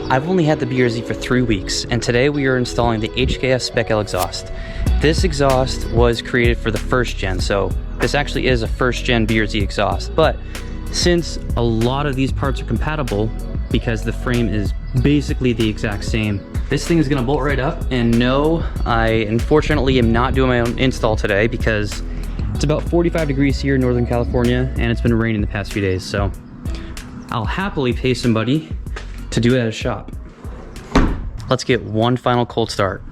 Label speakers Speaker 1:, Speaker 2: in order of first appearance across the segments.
Speaker 1: I've only had the BRZ for 3 weeks, and today we are installing the HKS Spec-L exhaust. This exhaust was created for the first gen, so this actually is a first gen BRZ exhaust, but since a lot of these parts are compatible, because the frame is basically the exact same, this thing is gonna bolt right up. And no, I unfortunately am not doing my own install today because it's about 45 degrees here in Northern California, and it's been raining the past few days, so I'll happily pay somebody to do it at a shop. Let's get one final cold start.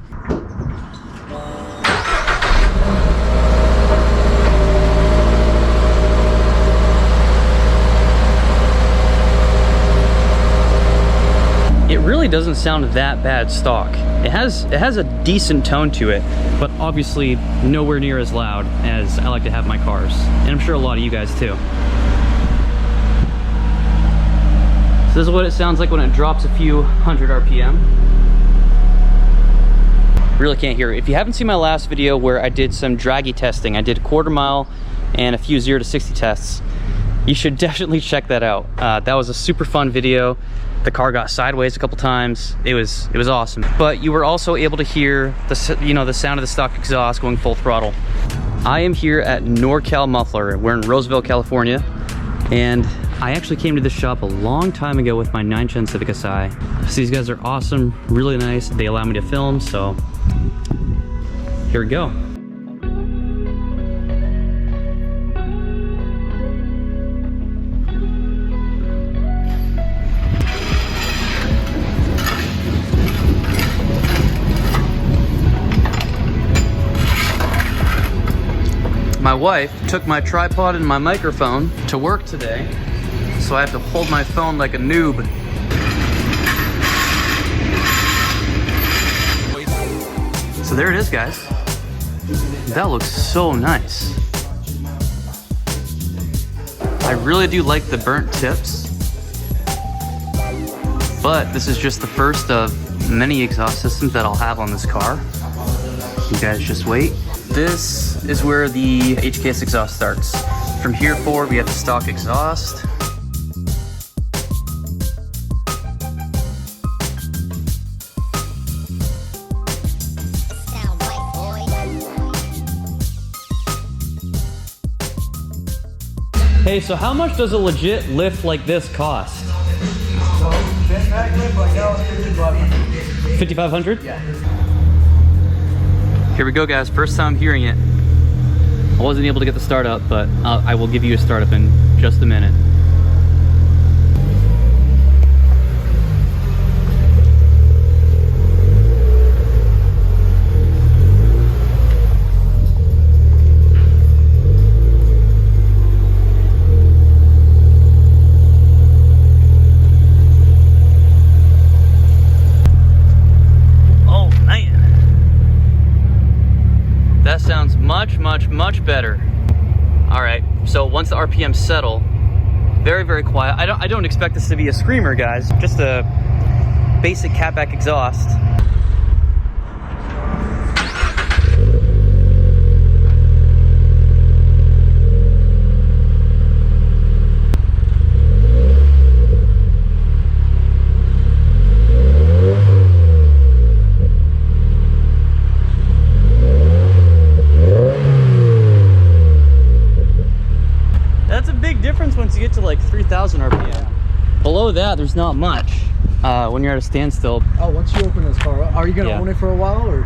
Speaker 1: It really doesn't sound that bad stock. It has a decent tone to it, but obviously nowhere near as loud as I like to have my cars, and I'm sure a lot of you guys too. So this is what it sounds like when it drops a few hundred RPM. Really can't hear it. If you haven't seen my last video where I did some draggy testing, I did 1/4 mile and a few 0 to 60 tests, you should definitely check that out. That was a super fun video. The car got sideways a couple times. It was awesome. But you were also able to hear the sound of the stock exhaust going full throttle. I am here at NorCal Muffler. We're in Roosevelt, California, and I actually came to this shop a long time ago with my 9th gen Civic Si. So these guys are awesome, really nice. They allow me to film, so here we go. My wife took my tripod and my microphone to work today, so I have to hold my phone like a noob. So there it is, guys. That looks so nice. I really do like the burnt tips, but this is just the first of many exhaust systems that I'll have on this car. You guys just wait. This is where the HKS exhaust starts. From here forward, we have the stock exhaust. Hey, so how much does a legit lift like this cost?
Speaker 2: So, 10 pack lift, like now it's 5,500.
Speaker 1: 5,500?
Speaker 2: Yeah.
Speaker 1: Here we go, guys. First time hearing it. I wasn't able to get the start up, but I will give you a startup in just a minute. That sounds much better. All right, so once the RPMs settle, very quiet. I don't expect this to be a screamer, guys. Just a basic catback exhaust. Difference once you get to like 3,000 RPM. Yeah. Below that, there's not much when you're at a standstill.
Speaker 2: Oh, once you open this car up, are you going to own it for a while? Or?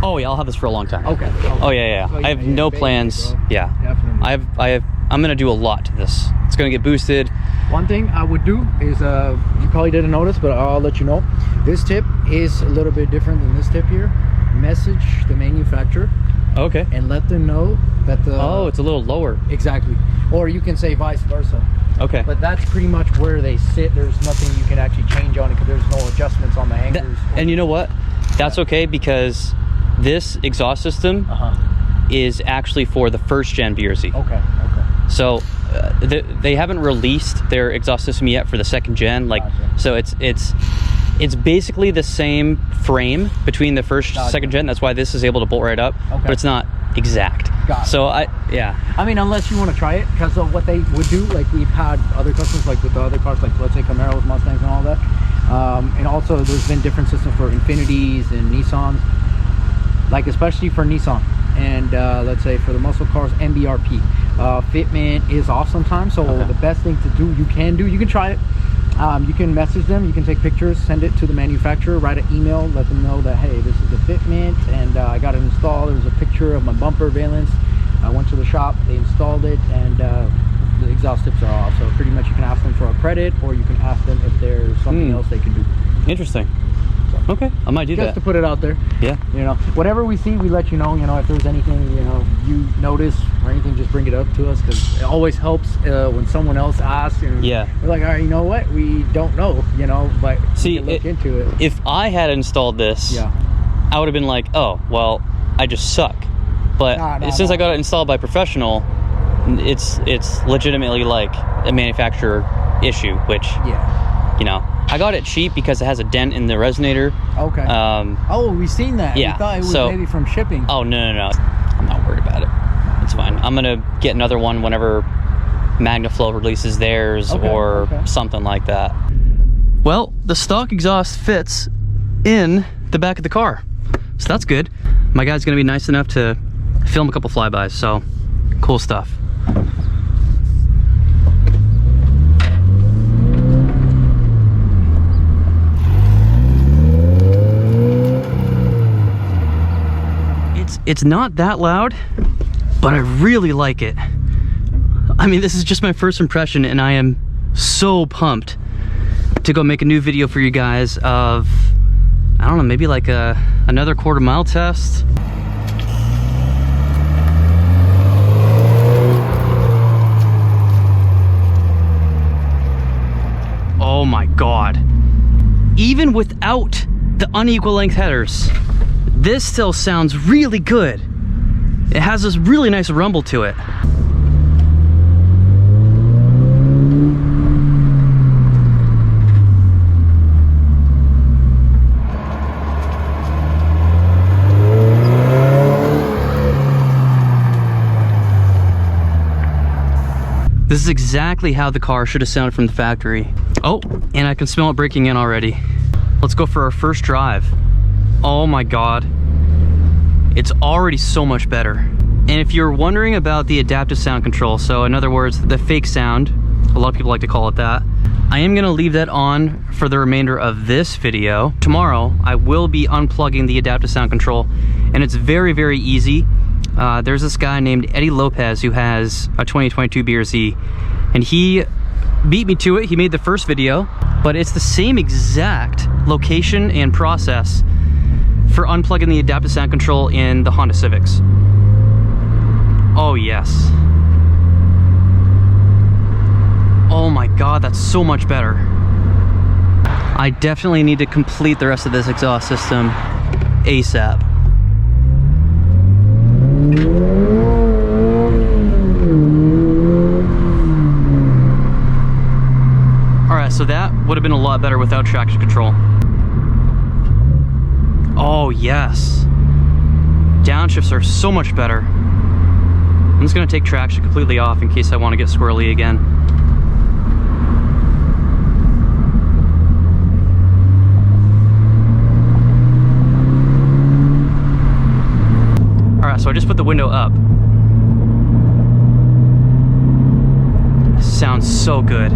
Speaker 1: Oh yeah, I'll have this for a long time.
Speaker 2: Okay.
Speaker 1: Oh yeah. So I have no plans. Yeah. Definitely. I'm going to do a lot to this. It's going to get boosted.
Speaker 2: One thing I would do is, you probably didn't notice, but I'll let you know. This tip is a little bit different than this tip here. Message the manufacturer.
Speaker 1: Okay.
Speaker 2: And let them know that the...
Speaker 1: Oh, it's a little lower.
Speaker 2: Exactly. Or you can say vice versa.
Speaker 1: Okay.
Speaker 2: But that's pretty much where they sit. There's nothing you can actually change on it because there's no adjustments on the hangers.
Speaker 1: And you know what? That's okay, because this exhaust system is actually for the first gen BRZ.
Speaker 2: Okay.
Speaker 1: So they haven't released their exhaust system yet for the second gen. Like, gotcha. So it's basically the same frame between the first, second gen. That's why this is able to bolt right up, but it's not exact. So I mean, unless you want to try it, because of what they would do, like we've had other customers, like with the other cars, like let's say Camaros, Mustangs and all that,
Speaker 2: And also there's been different systems for Infinitis and Nissans, like especially for Nissan and let's say for the muscle cars, MBRP. Fitment is off sometimes, so the best thing to do, you can try it. You can message them, you can take pictures, send it to the manufacturer, write an email, let them know that, hey, this is the fitment and I got it installed. There's a picture of my bumper valence. I went to the shop, they installed it, and the exhaust tips are off. So pretty much you can ask them for a credit, or you can ask them if there's something else they can do.
Speaker 1: Interesting. So, okay, I might do that.
Speaker 2: Just to put it out there.
Speaker 1: Yeah.
Speaker 2: You know, whatever we see, we let you know. You know, if there's anything, you know, you notice or anything, just bring it up to us, because it always helps when someone else asks. And
Speaker 1: yeah.
Speaker 2: We're like, all right, you know what? We don't know, you know, but
Speaker 1: see,
Speaker 2: we can look into it.
Speaker 1: If I had installed this, yeah, I would have been like, oh, well, I just suck. But since I got it installed by a professional, it's legitimately like a manufacturer issue, which,
Speaker 2: yeah,
Speaker 1: you know, I got it cheap because it has a dent in the resonator.
Speaker 2: Okay. Oh, we've seen that.
Speaker 1: Yeah.
Speaker 2: We thought it was maybe from shipping.
Speaker 1: Oh, no. I'm not worried about it. It's fine. I'm going to get another one whenever MagnaFlow releases theirs or something like that. Well, the stock exhaust fits in the back of the car, so that's good. My guy's going to be nice enough to film a couple flybys, so cool stuff. It's not that loud, but I really like it. I mean, this is just my first impression, and I am so pumped to go make a new video for you guys of, I don't know, maybe like another quarter-mile test. Oh my God. Even without the unequal length headers, this still sounds really good. It has this really nice rumble to it. This is exactly how the car should have sounded from the factory. Oh, and I can smell it breaking in already. Let's go for our first drive. Oh my God, it's already so much better. And if you're wondering about the adaptive sound control, so in other words, the fake sound, a lot of people like to call it that, I am gonna leave that on for the remainder of this video. Tomorrow, I will be unplugging the adaptive sound control, and it's very, very easy. There's this guy named Eddie Lopez who has a 2022 BRZ, and he beat me to it. He made the first video, but it's the same exact location and process for unplugging the adaptive sound control in the Honda Civics. Oh yes. Oh my God, that's so much better. I definitely need to complete the rest of this exhaust system ASAP. Alright, so that would have been a lot better without traction control. Oh yes, downshifts are so much better. I'm just gonna take traction completely off in case I want to get squirrely again. Alright, so I just put the window up. Sounds so good.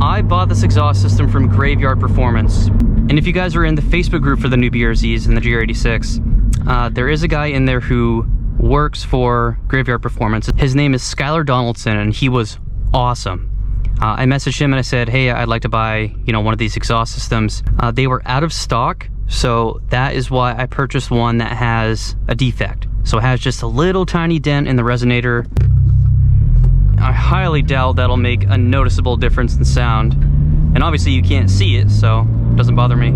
Speaker 1: I bought this exhaust system from Graveyard Performance. And if you guys are in the Facebook group for the new BRZs and the GR86, there is a guy in there who works for Graveyard Performance. His name is Skylar Donaldson, and he was awesome. I messaged him and I said, hey, I'd like to buy, you know, one of these exhaust systems. They were out of stock, so that is why I purchased one that has a defect. So it has just a little tiny dent in the resonator. I highly doubt that'll make a noticeable difference in sound. And obviously you can't see it, so it doesn't bother me.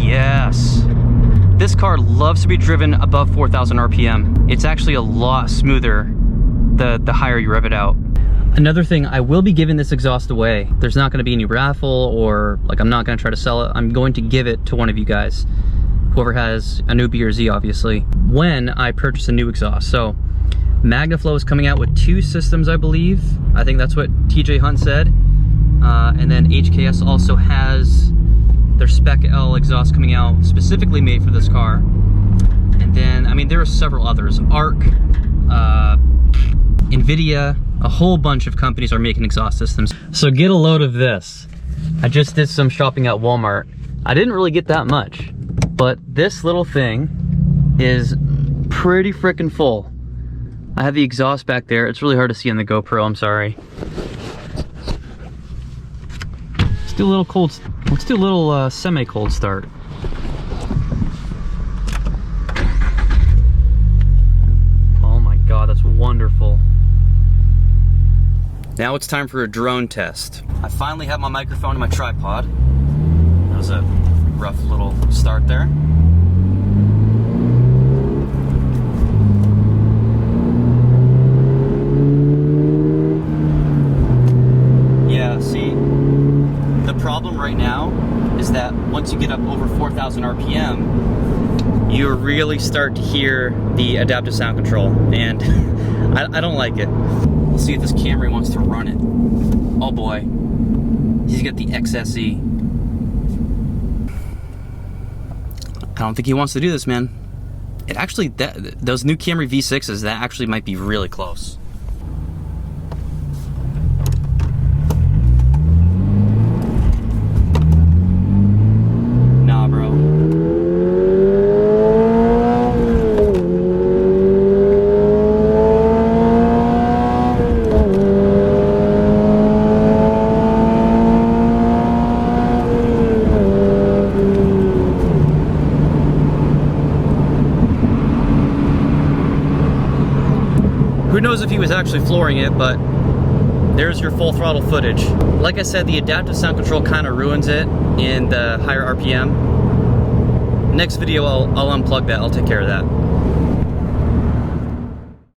Speaker 1: Yes. This car loves to be driven above 4,000 RPM. It's actually a lot smoother the higher you rev it out. Another thing, I will be giving this exhaust away. There's not going to be any raffle, or like I'm not going to try to sell it. I'm going to give it to one of you guys, whoever has a new BRZ, obviously, when I purchase a new exhaust. So MagnaFlow is coming out with 2 systems, I believe. I think that's what TJ Hunt said. And then HKS also has their Spec-L exhaust coming out specifically made for this car. And then, I mean, there are several others. ARC, NVIDIA, a whole bunch of companies are making exhaust systems. So get a load of this. I just did some shopping at Walmart. I didn't really get that much, but this little thing is pretty freaking full. I have the exhaust back there. It's really hard to see on the GoPro, I'm sorry. Let's do a little cold, let's do a little semi-cold start. Oh my God, that's wonderful. Now it's time for a drone test. I finally have my microphone and my tripod. That was a rough little start there. Yeah, see, the problem right now is that once you get up over 4,000 RPM, you really start to hear the adaptive sound control, and I don't like it. Let's see if this Camry wants to run it. Oh boy, he's got the XSE. I don't think he wants to do this, man. It actually, those new Camry V6s, that actually might be really close. Nah, bro. Who knows if he was actually flooring it, but there's your full throttle footage. Like I said, the adaptive sound control kind of ruins it in the higher RPM. Next video, I'll unplug that. I'll take care of that.